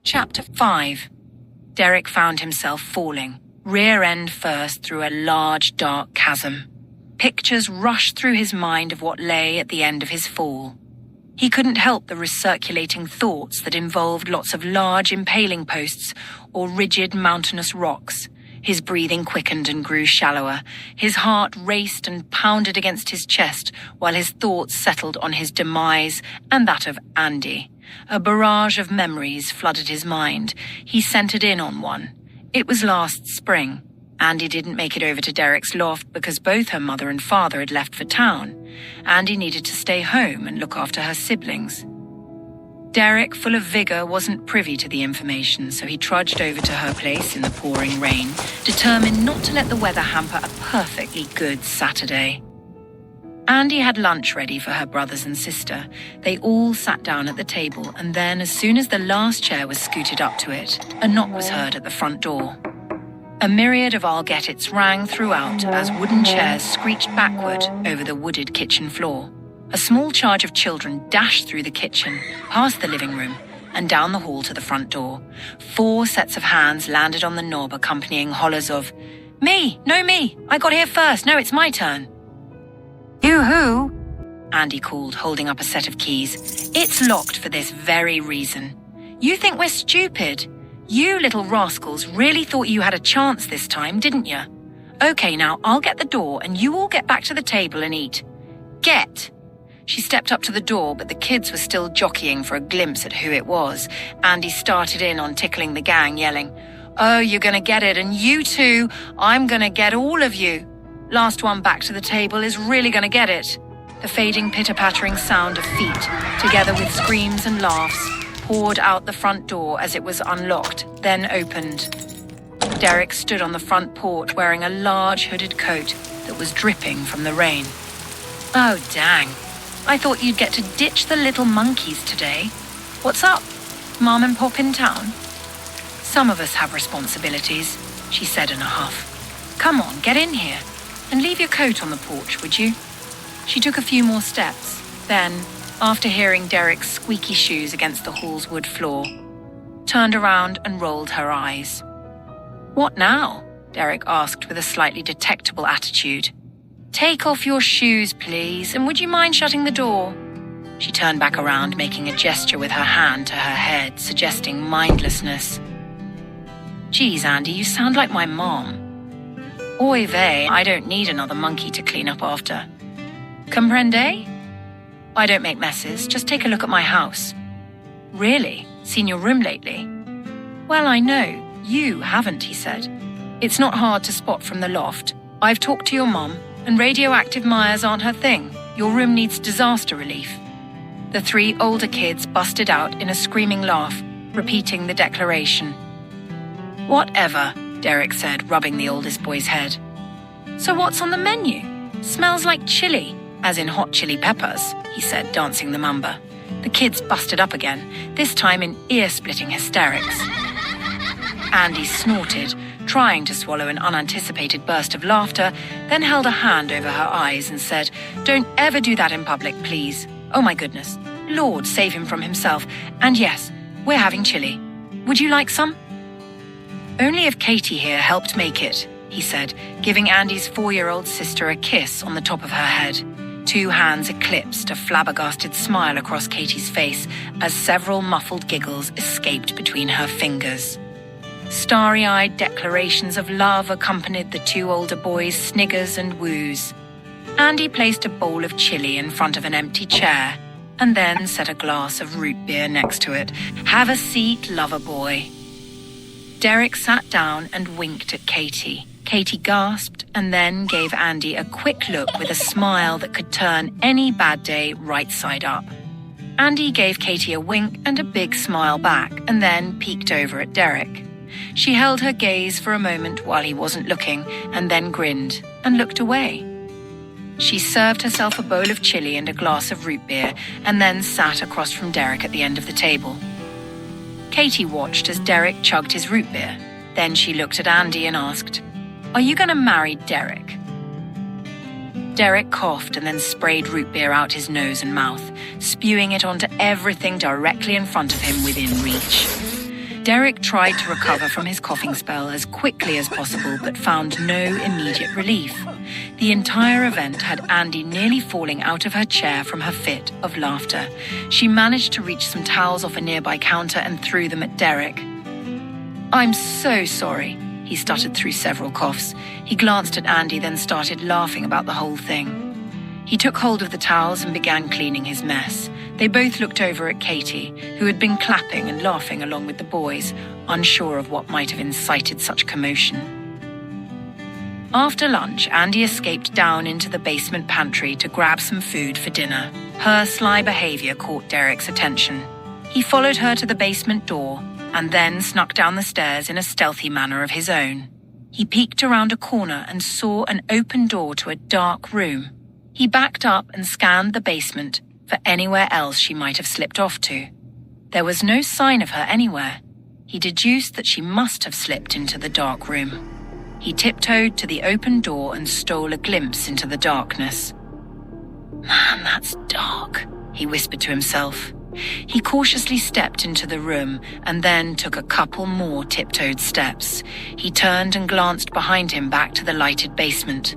Chapter 5. Derek found himself falling, rear end first, through a large, dark chasm. Pictures rushed through his mind of what lay at the end of his fall. He couldn't help the recirculating thoughts that involved lots of large impaling posts or rigid mountainous rocks. His breathing quickened and grew shallower. His heart raced and pounded against his chest while his thoughts settled on his demise and that of Andy. A barrage of memories flooded his mind. He centered in on one. It was last spring. Andy didn't make it over to Derek's loft because both her mother and father had left for town. Andy needed to stay home and look after her siblings. Derek, full of vigor, wasn't privy to the information, so he trudged over to her place in the pouring rain, determined not to let the weather hamper a perfectly good Saturday. Andy had lunch ready for her brothers and sister. They all sat down at the table, and then, as soon as the last chair was scooted up to it, a knock was heard at the front door. A myriad of I'll get it's rang throughout as wooden chairs screeched backward over the wooded kitchen floor. A small charge of children dashed through the kitchen, past the living room, and down the hall to the front door. 4 sets of hands landed on the knob, accompanying hollers of, "Me! No, me! I got here first! No, it's my turn!" "You who?" Andy called, holding up a set of keys. "It's locked for this very reason. You think we're stupid? You little rascals really thought you had a chance this time, didn't you? Okay, now I'll get the door and you all get back to the table and eat. Get!" She stepped up to the door, but the kids were still jockeying for a glimpse at who it was. Andy started in on tickling the gang, yelling, "Oh, you're gonna get it, and you too. I'm gonna get all of you. Last one back to the table is really gonna get it." The fading pitter-pattering sound of feet, together with screams and laughs, poured out the front door as it was unlocked, then opened. Derek stood on the front porch wearing a large hooded coat that was dripping from the rain. "Oh, dang. I thought you'd get to ditch the little monkeys today. What's up? Mom and Pop in town?" "Some of us have responsibilities," she said in a huff. "Come on, get in here. And leave your coat on the porch, would you?" She took a few more steps. Then, after hearing Derek's squeaky shoes against the hall's wood floor, turned around and rolled her eyes. "What now?" Derek asked with a slightly detectable attitude. "Take off your shoes, please, and would you mind shutting the door?" She turned back around, making a gesture with her hand to her head, suggesting mindlessness. "Geez, Andy, you sound like my mom." "Oy vey, I don't need another monkey to clean up after." "Comprende?" "I don't make messes, just take a look at my house." "Really? Seen your room lately?" "Well, I know. You haven't," he said. "It's not hard to spot from the loft. I've talked to your mom, and radioactive Myers aren't her thing. Your room needs disaster relief." The 3 older kids busted out in a screaming laugh, repeating the declaration. "Whatever," Derek said, rubbing the oldest boy's head. "So what's on the menu? Smells like chili, as in hot chili peppers," he said, dancing the mamba. The kids busted up again, this time in ear-splitting hysterics. Andy snorted, trying to swallow an unanticipated burst of laughter, then held a hand over her eyes and said, "Don't ever do that in public, please. Oh my goodness. Lord save him from himself. And yes, we're having chili. Would you like some?" "Only if Katie here helped make it," he said, giving Andy's 4-year-old sister a kiss on the top of her head. 2 hands eclipsed a flabbergasted smile across Katie's face as several muffled giggles escaped between her fingers. Starry-eyed declarations of love accompanied the 2 older boys' sniggers and woos. Andy placed a bowl of chili in front of an empty chair and then set a glass of root beer next to it. "Have a seat, lover boy." Derek sat down and winked at Katie. Katie gasped and then gave Andy a quick look with a smile that could turn any bad day right side up. Andy gave Katie a wink and a big smile back and then peeked over at Derek. She held her gaze for a moment while he wasn't looking and then grinned and looked away. She served herself a bowl of chili and a glass of root beer and then sat across from Derek at the end of the table. Katie watched as Derek chugged his root beer. Then she looked at Andy and asked, "Are you going to marry Derek?" Derek coughed and then sprayed root beer out his nose and mouth, spewing it onto everything directly in front of him within reach. Derek tried to recover from his coughing spell as quickly as possible, but found no immediate relief. The entire event had Andy nearly falling out of her chair from her fit of laughter. She managed to reach some towels off a nearby counter and threw them at Derek. "I'm so sorry," he stuttered through several coughs. He glanced at Andy, then started laughing about the whole thing. He took hold of the towels and began cleaning his mess. They both looked over at Katie, who had been clapping and laughing along with the boys, unsure of what might have incited such commotion. After lunch, Andy escaped down into the basement pantry to grab some food for dinner. Her sly behavior caught Derek's attention. He followed her to the basement door and then snuck down the stairs in a stealthy manner of his own. He peeked around a corner and saw an open door to a dark room. He backed up and scanned the basement for anywhere else she might have slipped off to. There was no sign of her anywhere. He deduced that she must have slipped into the dark room. He tiptoed to the open door and stole a glimpse into the darkness. "Man, that's dark," he whispered to himself. He cautiously stepped into the room and then took a couple more tiptoed steps. He turned and glanced behind him back to the lighted basement.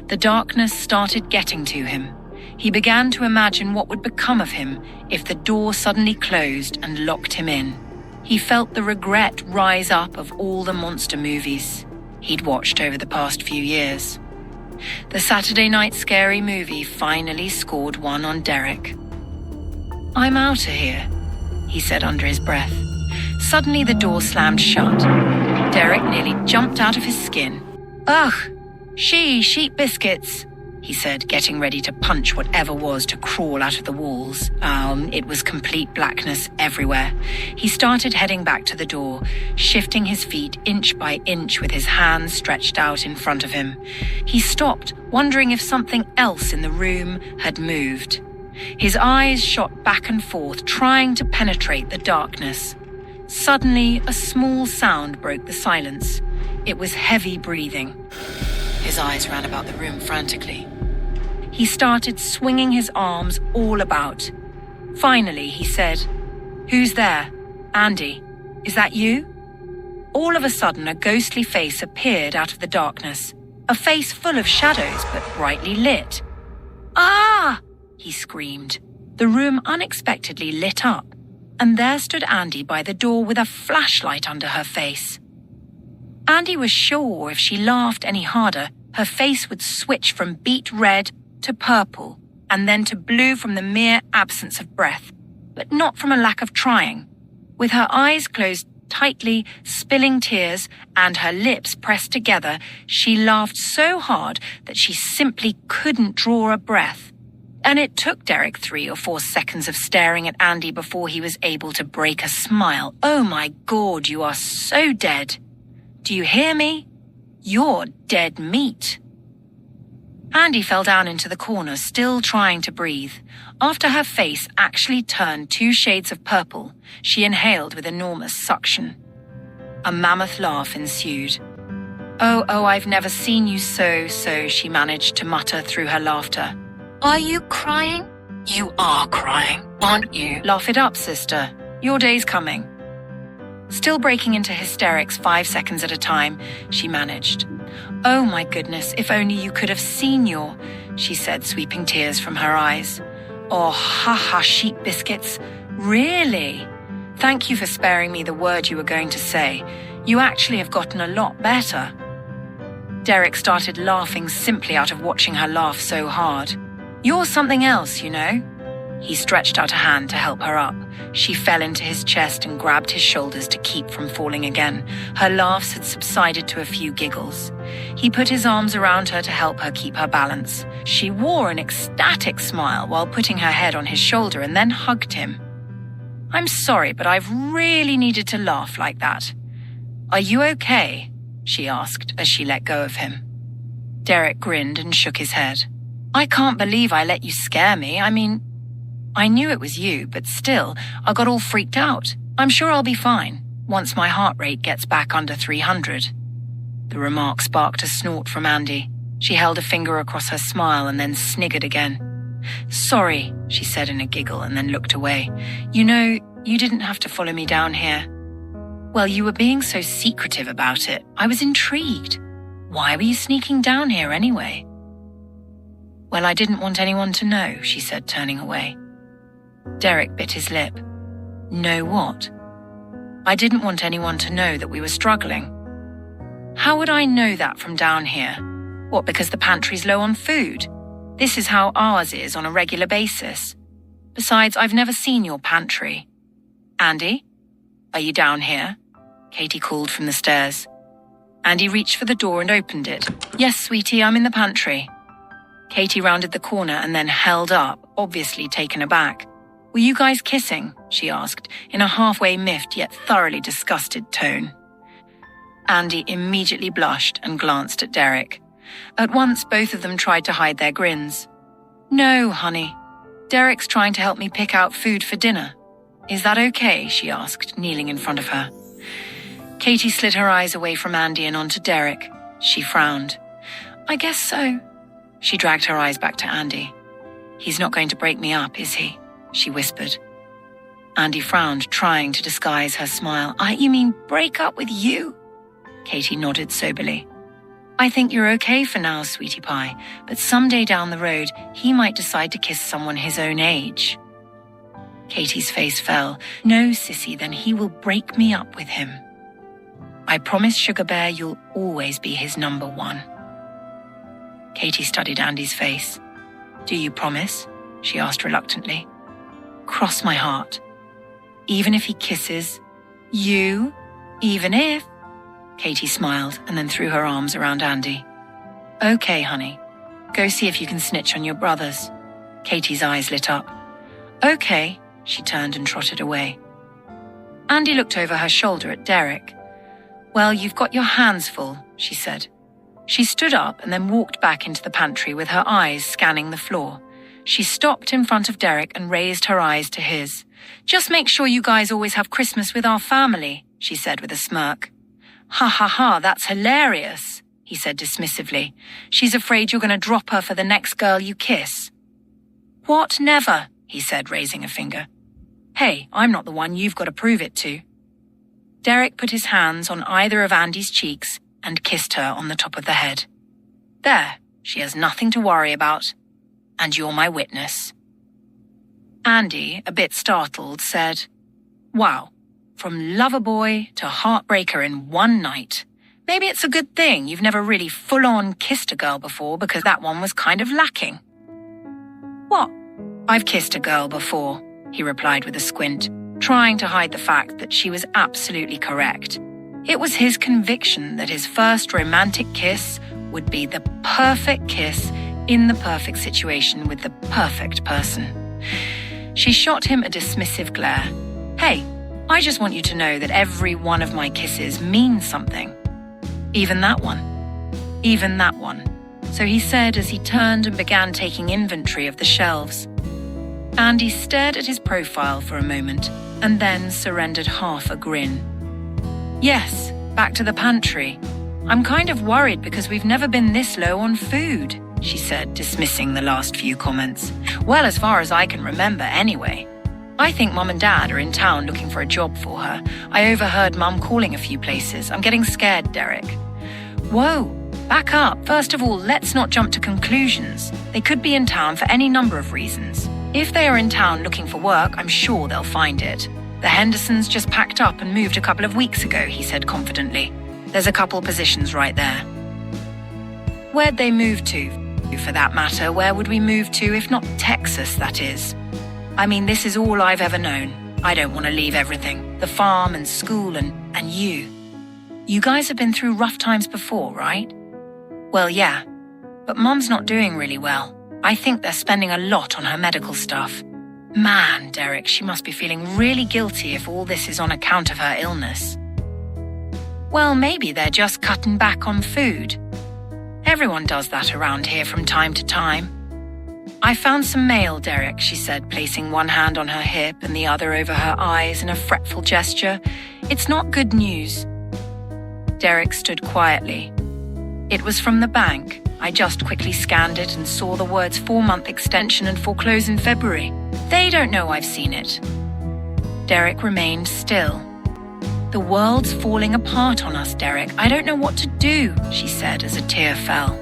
The darkness started getting to him. He began to imagine what would become of him if the door suddenly closed and locked him in. He felt the regret rise up of all the monster movies he'd watched over the past few years. The Saturday Night Scary Movie finally scored one on Derek. "I'm out of here," he said under his breath. Suddenly the door slammed shut. Derek nearly jumped out of his skin. "Ugh, sheep biscuits," he said, getting ready to punch whatever was to crawl out of the walls. It was complete blackness everywhere. He started heading back to the door, shifting his feet inch by inch with his hands stretched out in front of him. He stopped, wondering if something else in the room had moved. His eyes shot back and forth, trying to penetrate the darkness. Suddenly, a small sound broke the silence. It was heavy breathing. His eyes ran about the room frantically. He started swinging his arms all about. Finally, he said, "Who's there? Andy, is that you?" All of a sudden, a ghostly face appeared out of the darkness. A face full of shadows, but brightly lit. "Ah!" he screamed. The room unexpectedly lit up, and there stood Andy by the door with a flashlight under her face. Andy was sure if she laughed any harder, her face would switch from beet red to purple, and then to blue from the mere absence of breath, but not from a lack of trying. With her eyes closed tightly, spilling tears, and her lips pressed together, she laughed so hard that she simply couldn't draw a breath. And it took Derek 3 or 4 seconds of staring at Andy before he was able to break a smile. "Oh my God, you are so dead. Do you hear me? You're dead meat." Andy fell down into the corner, still trying to breathe. After her face actually turned 2 shades of purple, she inhaled with enormous suction. A mammoth laugh ensued. Oh, I've never seen you so," she managed to mutter through her laughter. "Are you crying?" "You are crying, aren't you?" "Laugh it up, sister. Your day's coming." Still breaking into hysterics 5 seconds at a time, she managed. "Oh my goodness, if only you could have seen your," she said, sweeping tears from her eyes. "Oh, ha, sheep biscuits. Really? Thank you for sparing me the word you were going to say. You actually have gotten a lot better." Derek started laughing simply out of watching her laugh so hard. "You're something else, you know." He stretched out a hand to help her up. She fell into his chest and grabbed his shoulders to keep from falling again. Her laughs had subsided to a few giggles. He put his arms around her to help her keep her balance. She wore an ecstatic smile while putting her head on his shoulder and then hugged him. "I'm sorry, but I've really needed to laugh like that. Are you okay?" she asked as she let go of him. Derek grinned and shook his head. "I can't believe I let you scare me. I knew it was you, but still, I got all freaked out. I'm sure I'll be fine, once my heart rate gets back under 300. The remark sparked a snort from Andy. She held a finger across her smile and then sniggered again. "Sorry," she said in a giggle and then looked away. "You know, you didn't have to follow me down here." Well, you were being so secretive about it. I was intrigued. Why were you sneaking down here anyway? Well, I didn't want anyone to know, she said, turning away. Derek bit his lip. Know what? I didn't want anyone to know that we were struggling. How would I know that from down here? What, because the pantry's low on food? This is how ours is on a regular basis. Besides, I've never seen your pantry. Andy? Are you down here? Katie called from the stairs. Andy reached for the door and opened it. Yes, sweetie, I'm in the pantry. Katie rounded the corner and then held up, obviously taken aback. Were you guys kissing? She asked, in a halfway miffed yet thoroughly disgusted tone. Andy immediately blushed and glanced at Derek. At once, both of them tried to hide their grins. No, honey. Derek's trying to help me pick out food for dinner. Is that okay? She asked, kneeling in front of her. Katie slid her eyes away from Andy and onto Derek. She frowned. I guess so. She dragged her eyes back to Andy. He's not going to break me up, is he? She whispered. Andy frowned, trying to disguise her smile. You mean break up with you? Katie nodded soberly. I think you're okay for now, sweetie pie, but someday down the road, he might decide to kiss someone his own age. Katie's face fell. No, sissy, then he will break me up with him. I promise, Sugar Bear, you'll always be his number one. Katie studied Andy's face. Do you promise? She asked reluctantly. Cross my heart. Even if he kisses you, even if... Katie smiled and then threw her arms around Andy. Okay, honey. Go see if you can snitch on your brothers. Katie's eyes lit up. Okay, she turned and trotted away. Andy looked over her shoulder at Derek. Well, you've got your hands full, she said. She stood up and then walked back into the pantry with her eyes scanning the floor. She stopped in front of Derek and raised her eyes to his. Just make sure you guys always have Christmas with our family, she said with a smirk. Ha ha ha, that's hilarious, he said dismissively. She's afraid you're going to drop her for the next girl you kiss. What, never, he said, raising a finger. Hey, I'm not the one you've got to prove it to. Derek put his hands on either of Andy's cheeks and kissed her on the top of the head. There, she has nothing to worry about. And you're my witness. Andy, a bit startled, said, Wow, from lover boy to heartbreaker in one night. Maybe it's a good thing you've never really full-on kissed a girl before because that one was kind of lacking. What? I've kissed a girl before, he replied with a squint, trying to hide the fact that she was absolutely correct. It was his conviction that his first romantic kiss would be the perfect kiss in the perfect situation with the perfect person. She shot him a dismissive glare. Hey, I just want you to know that every one of my kisses means something. Even that one. Even that one. So he said as he turned and began taking inventory of the shelves. Andy stared at his profile for a moment and then surrendered half a grin. Yes, back to the pantry. I'm kind of worried because we've never been this low on food, she said, dismissing the last few comments. Well, as far as I can remember, anyway. I think Mum and Dad are in town looking for a job for her. I overheard Mum calling a few places. I'm getting scared, Derek. Whoa, back up. First of all, let's not jump to conclusions. They could be in town for any number of reasons. If they are in town looking for work, I'm sure they'll find it. The Hendersons just packed up and moved a couple of weeks ago, he said confidently. There's a couple positions right there. Where'd they move to? For that matter, where would we move to if not Texas, that is? I mean, this is all I've ever known. I don't want to leave everything. The farm and school and you. You guys have been through rough times before, right? Well, yeah. But Mum's not doing really well. I think they're spending a lot on her medical stuff. Man, Derek, she must be feeling really guilty if all this is on account of her illness. Well, maybe they're just cutting back on food. Everyone does that around here from time to time. I found some mail, Derek, she said, placing one hand on her hip and the other over her eyes in a fretful gesture. It's not good news. Derek stood quietly. It was from the bank. I just quickly scanned it and saw the words 4-month extension and foreclose in February. They don't know I've seen it. Derek remained still. The world's falling apart on us, Derek. I don't know what to do, she said as a tear fell.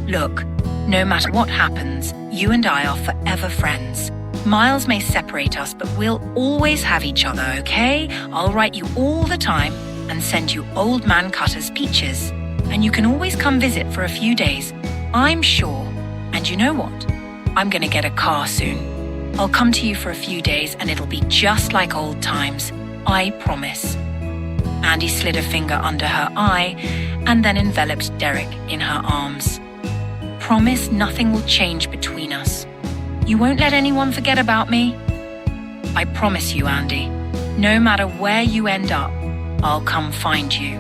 Look, no matter what happens, you and I are forever friends. Miles may separate us, but we'll always have each other, okay? I'll write you all the time and send you Old Man Cutter's peaches. And you can always come visit for a few days, I'm sure. And you know what? I'm gonna get a car soon. I'll come to you for a few days and it'll be just like old times. I promise. Andy slid a finger under her eye and then enveloped Derek in her arms. Promise nothing will change between us. You won't let anyone forget about me? I promise you, Andy. No matter where you end up, I'll come find you.